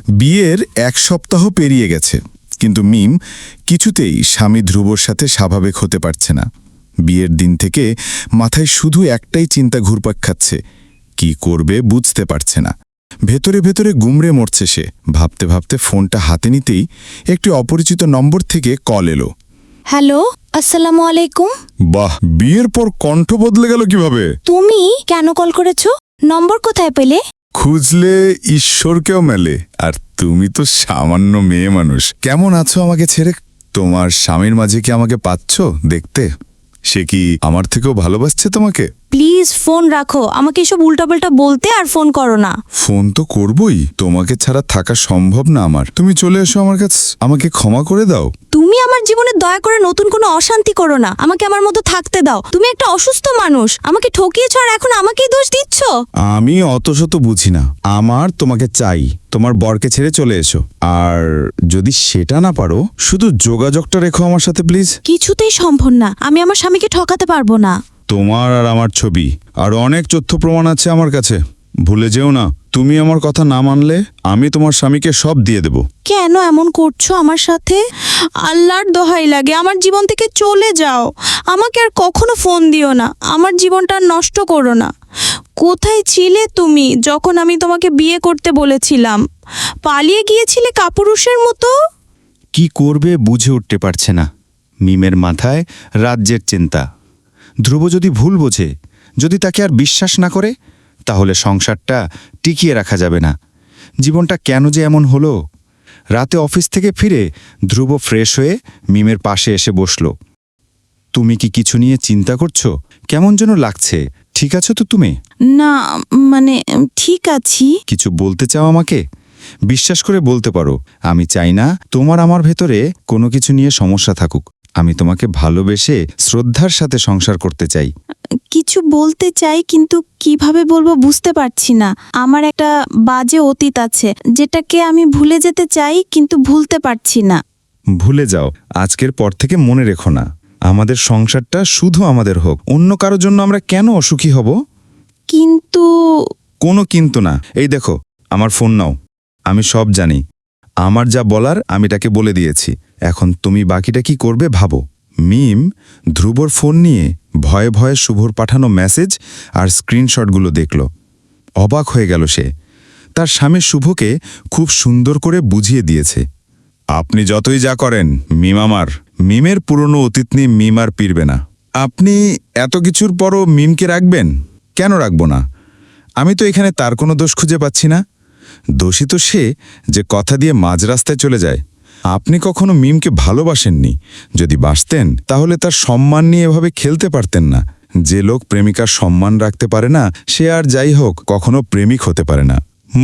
বিয়ের 1 সপ্তাহ পেরিয়ে গেছে, কিন্তু মিম কিছুতেই স্বামী ধ্রুবর সাথে স্বাভাবিক হতে পারছে না। বিয়ের দিন থেকে মাথায় শুধু একটাই চিন্তা ঘুরপাক খাচ্ছে, কি করবে বুঝতে পারছে না। ভেতরে ভেতরে গুমড়ে মরছে সে। ভাবতে ভাবতে ফোনটা হাতে নিতেই একটি অপরিচিত নম্বর থেকে কল এলো। হ্যালো, আসসালামু আলাইকুম। বাহ, বিয়ের পর কণ্ঠ বদলে গেল কিভাবে? তুমি কেন কল করেছো? নম্বর কোথায় পেলে? খুঁজলে ঈশ্বরকেও মেলে, আর তুমি তো সামান্য মেয়ে মানুষ। কেমন আছো আমাকে ছেড়ে? তোমার স্বামীর মাঝে কি আমাকে পাচ্ছ দেখতে? সে কি আমার থেকেও ভালোবাসছে তোমাকে? প্লিজ ফোন রাখো, আমাকে এসব উল্টাপাল্টা বলতে আর ফোন করো না। ফোন তো করবই, তোমাকে ছাড়া থাকা সম্ভব না আমার। তুমি চলে এসো আমার কাছে, আমাকে ক্ষমা করে দাও। তুমি আমার জীবনে দয়া করে নতুন কোনো অশান্তি করো না, আমাকে আমার মতো থাকতে দাও। তুমি একটা অসুস্থ মানুষ, আমাকে ঠকিয়েছ আর এখন আমাকেই দোষ দিচ্ছ। আমি অত শত বুঝি না, আমার তোমাকে চাই। তোমার বরকে ছেড়ে চলে এসো, আর যদি সেটা না পারো শুধু যোগাযোগটা রেখো আমার সাথে প্লিজ। কিছুতেই সম্ভব না, আমি আমার স্বামীকে ঠকাতে পারবো না। তোমার আর আমার ছবি আর অনেক তথ্য প্রমাণ আছে আমার কাছে, ভুলে যেও না। তুমি আমার কথা না মানলে আমি তোমার স্বামীকে সব দিয়ে দেব। কেন এমন করছো আমার সাথে? আল্লাহর দোহাই লাগে, আমার জীবন থেকে চলে যাও। আমাকে আর কখনো ফোন দিও না, আমার জীবনটা আর নষ্ট করো না। কোথায় ছিলে তুমি যখন আমি তোমাকে বিয়ে করতে বলেছিলাম? পালিয়ে গিয়েছিলে কাপুরুষের মতো। কি করবে বুঝে উঠতে পারছে না। মিমের মাথায় রাজ্যের চিন্তা। ধ্রুব যদি ভুল বোঝে, যদি তাকে আর বিশ্বাস না করে, তাহলে সংসারটা টিকিয়ে রাখা যাবে না। জীবনটা কেন যে এমন হলো? রাতে অফিস থেকে ফিরে ধ্রুব ফ্রেশ হয়ে মিমের পাশে এসে বসল। তুমি কি কিছু নিয়ে চিন্তা করছো? কেমন যেন লাগছে। ঠিক আছো তো তুমি? না, মানে ঠিক আছি। কিছু বলতে চাও আমাকে? বিশ্বাস করে বলতে পারো। আমি চাই না তোমার আমার ভেতরে কোনো কিছু নিয়ে সমস্যা থাকুক। আমি তোমাকে ভালোবেসে শ্রদ্ধার সাথে সংসার করতে চাই। কিছু বলতে চাই, কিন্তু কিভাবে বলবো বুঝতে পারছি না। আমার একটা বাজে অতীত আছে, যেটাকে আমি ভুলে যেতে চাই, কিন্তু ভুলতে পারছি না। ভুলে যাও, আজকের পর থেকে মনে রেখো না, আমাদের সংসারটা শুধু আমাদের হোক। অন্য কারোর জন্য আমরা কেন অসুখী হব? কিন্তু কোনো কিন্তু না। এই দেখো, আমার ফোন নাও। আমি সব জানি। আমার যা বলার আমি তাকে বলে দিয়েছি। এখন তুমি বাকিটা কি করবে ভাবো। মিম ধ্রুবর ফোন নিয়ে ভয়ে ভয়ে শুভর পাঠানো মেসেজ আর স্ক্রিনশটগুলো দেখল। অবাক হয়ে গেল সে। তার স্বামী শুভকে খুব সুন্দর করে বুঝিয়ে দিয়েছে। আপনি যতই যা করেন মিম আমার। মিমের পুরনো অতীত নিয়ে মিম আর পিরবে না। আপনি এত কিছুর পরও মিমকে রাখবেন? কেন রাখব না? আমি তো এখানে তার কোনো দোষ খুঁজে পাচ্ছি না। দোষী তো সে যে কথা দিয়ে মাঝ রাস্তায় চলে যায়। আপনি কখনো মিমকে ভালোবাসেননি। যদি বাসতেন তাহলে তার সম্মান নিয়ে এভাবে খেলতে পারতেন না। যে লোক প্রেমিকার সম্মান রাখতে পারে না, সে আর যাই হোক কখনো প্রেমিক হতে পারে না।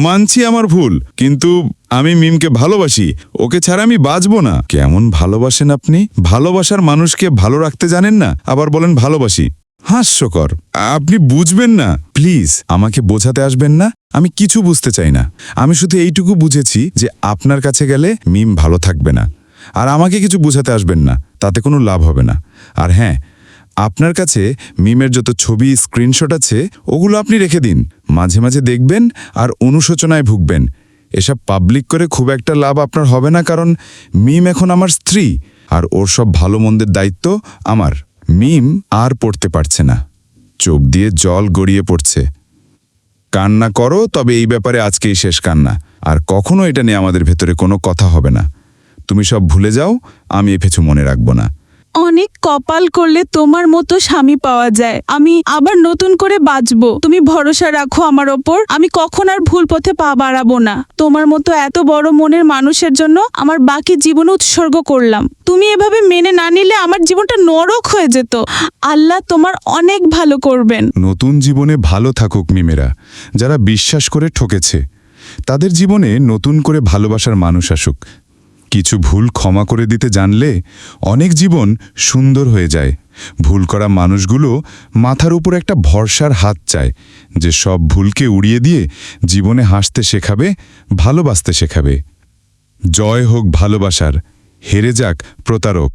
মানছি আমার ভুল, কিন্তু আমি মিমকে ভালোবাসি। ওকে ছাড়া আমি বাঁচব না। কেমন ভালোবাসেন আপনি? ভালোবাসার মানুষকে ভালো রাখতে জানেন না, আবার বলেন ভালোবাসি। হাস্যকর। আপনি বুঝবেন না। প্লিজ আমাকে বোঝাতে আসবেন না। আমি কিছু বুঝতে চাই না। আমি শুধু এইটুকু বুঝেছি যে আপনার কাছে গেলে মিম ভালো থাকবে না। আর আমাকে কিছু বোঝাতে আসবেন না, তাতে কোনো লাভ হবে না। আর হ্যাঁ, আপনার কাছে মিমের যত ছবি স্ক্রিনশট আছে ওগুলো আপনি রেখে দিন। মাঝে মাঝে দেখবেন আর অনুশোচনায় ভুগবেন। এসব পাবলিক করে খুব একটা লাভ আপনার হবে না, কারণ মিম এখন আমার স্ত্রী, আর ওর সব ভালো মন্দের দায়িত্ব আমার। মিম আর পড়তে পারছে না, চোখ দিয়ে জল গড়িয়ে পড়ছে। কান্না করো, তবে এই ব্যাপারে আজকেই শেষ কান্না। আর কখনো এটা নিয়ে আমাদের ভেতরে কোনো কথা হবে না। তুমি সব ভুলে যাও, আমি এ কিছু মনে রাখব না। অনেক কপাল করলে তোমার মতো স্বামী পাওয়া যায়। আমি আবার নতুন করে বাঁচবো। তুমি ভরসা রাখো আমার ওপর। আমি কখন আর ভুল পথে পা বাড়াবো না। তোমার মতো এত বড় মনের মানুষের জন্য আমার বাকি জীবন উৎসর্গ করলাম। তুমি এভাবে মেনে না নিলে আমার জীবনটা নরক হয়ে যেত। আল্লাহ তোমার অনেক ভালো করবেন। নতুন জীবনে ভালো থাকুক মিমেরা। যারা বিশ্বাস করে ঠকেছে তাদের জীবনে নতুন করে ভালোবাসার মানুষ আসুক। কিছু ভুল ক্ষমা করে দিতে জানলে অনেক জীবন সুন্দর হয়ে যায়। ভুল করা মানুষগুলো মাথার উপর একটা ভরসার হাত চায়, যে সব ভুলকে উড়িয়ে দিয়ে জীবনে হাসতে শেখাবে, ভালোবাসতে শেখাবে। জয় হোক ভালোবাসার, হেরে যাক প্রতারক।